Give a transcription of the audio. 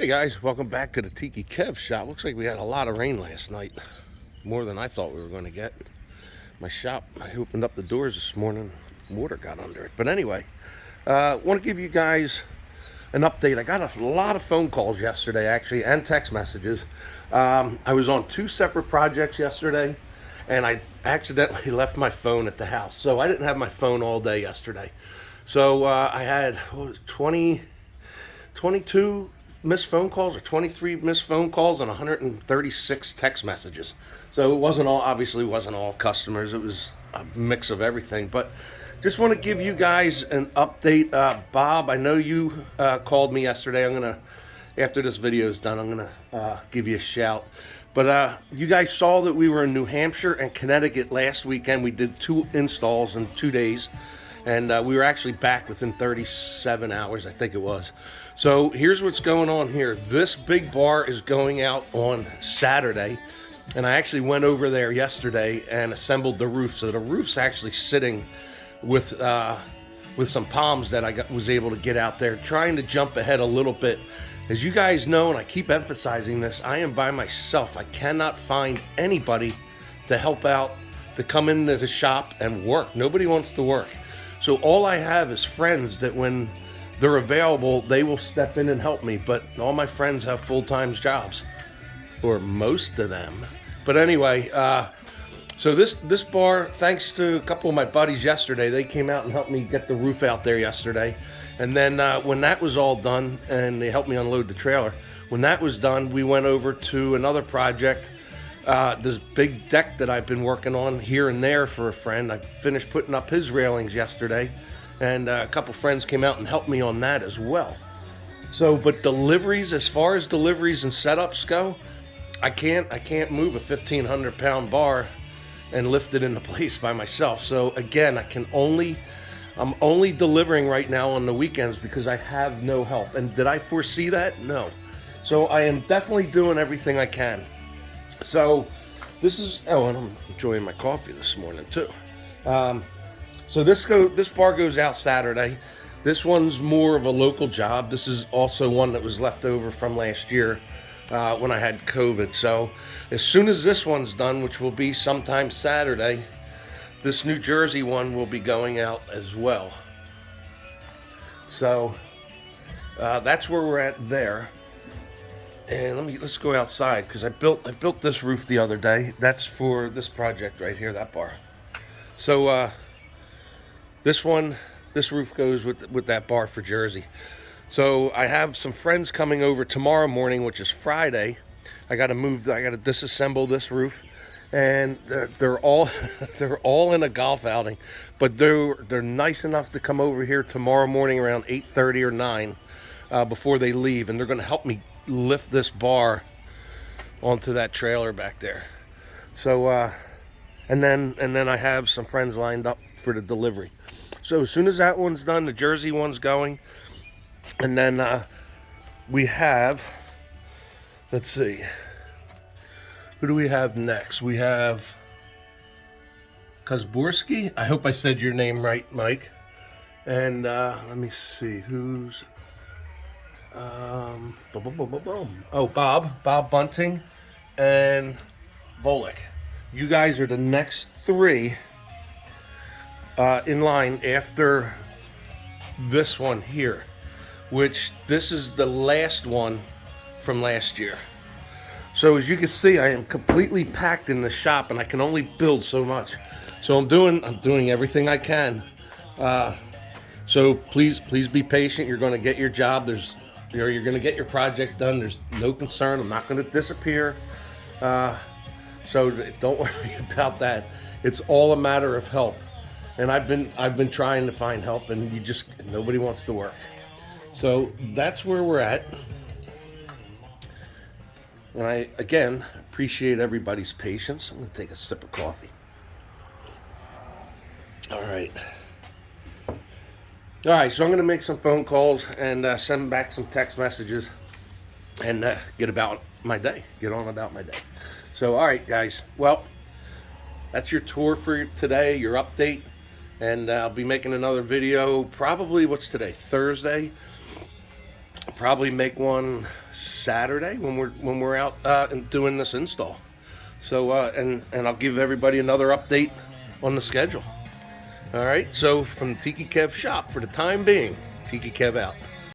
Hey guys, welcome back to the Tiki Kev shop. Looks like we had a lot of rain last night. More than I thought we were going to get. My shop, I opened up the doors this morning, water got under it. But anyway, want to give you guys an update. I got a lot of phone calls yesterday actually and text messages. I was on two separate projects yesterday and I accidentally left my phone at the house. So I didn't have my phone all day yesterday. So I had 22 missed phone calls or 23 missed phone calls and 136 text messages. So it obviously wasn't all customers. It was a mix of everything. But just want to give you guys an update. Bob, I know you called me yesterday. After this video is done, I'm gonna give you a shout. But you guys saw that we were in New Hampshire and Connecticut last weekend. We did 2 installs in 2 days. And we were actually back within 37 hours, I think it was. So here's what's going on here. This big bar is going out on Saturday. And I actually went over there yesterday and assembled the roof. So the roof's actually sitting with some palms that I was able to get out there, trying to jump ahead a little bit. As you guys know, and I keep emphasizing this, I am by myself. I cannot find anybody to help out, to come into the shop and work. Nobody wants to work. So all I have is friends that when they're available, they will step in and help me. But all my friends have full-time jobs, or most of them. But anyway, so this bar, thanks to a couple of my buddies yesterday, they came out and helped me get the roof out there yesterday. And then when that was all done, and they helped me unload the trailer, when that was done, we went over to another project. This big deck that I've been working on here and there for a friend. I finished putting up his railings yesterday, and a couple friends came out and helped me on that as well. So, but deliveries, as far as deliveries and setups go, I can't move a 1,500-pound bar and lift it into place by myself. So again, I'm only delivering right now on the weekends because I have no help. And did I foresee that? No. So I am definitely doing everything I can. So this is, and I'm enjoying my coffee this morning too. So this bar goes out Saturday. This one's more of a local job. This is also one that was left over from last year when I had COVID. So as soon as this one's done, which will be sometime Saturday, this New Jersey one will be going out as well. So that's where we're at there. And let's go outside because I built this roof the other day. That's for this project right here, that bar. So this roof goes with that bar for Jersey. So I have some friends coming over tomorrow morning, which is Friday. I got to disassemble this roof, and they're all they're all in a golf outing, but they're nice enough to come over here tomorrow morning around 8:30 or 9 before they leave, and they're going to help me lift this bar onto that trailer back there. So and then I have some friends lined up for the delivery. So as soon as that one's done, the Jersey one's going. And then we have, let's see, who do we have next? We have Kozborski. I hope I said your name right, Mike. And let me see who's Bob Bunting and Volek. You guys are the next 3 in line after this one here, which this is the last one from last year. So as you can see, I am completely packed in the shop and I can only build so much. So I'm doing everything I can. So please be patient. You're going to get your job. You're going to get your project done. There's no concern. I'm not going to disappear. So don't worry about that. It's all a matter of help. And I've been trying to find help, and nobody wants to work. So that's where we're at. And I again appreciate everybody's patience. I'm going to take a sip of coffee. All right. So I'm going to make some phone calls and send back some text messages and get on about my day. So, all right, guys. Well, that's your tour for today, your update. And I'll be making another video, probably, what's today? Thursday. probably make one Saturday when we're out and doing this install. So and I'll give everybody another update on the schedule. All right. So from Tiki Kev shop for the time being, Tiki Kev out.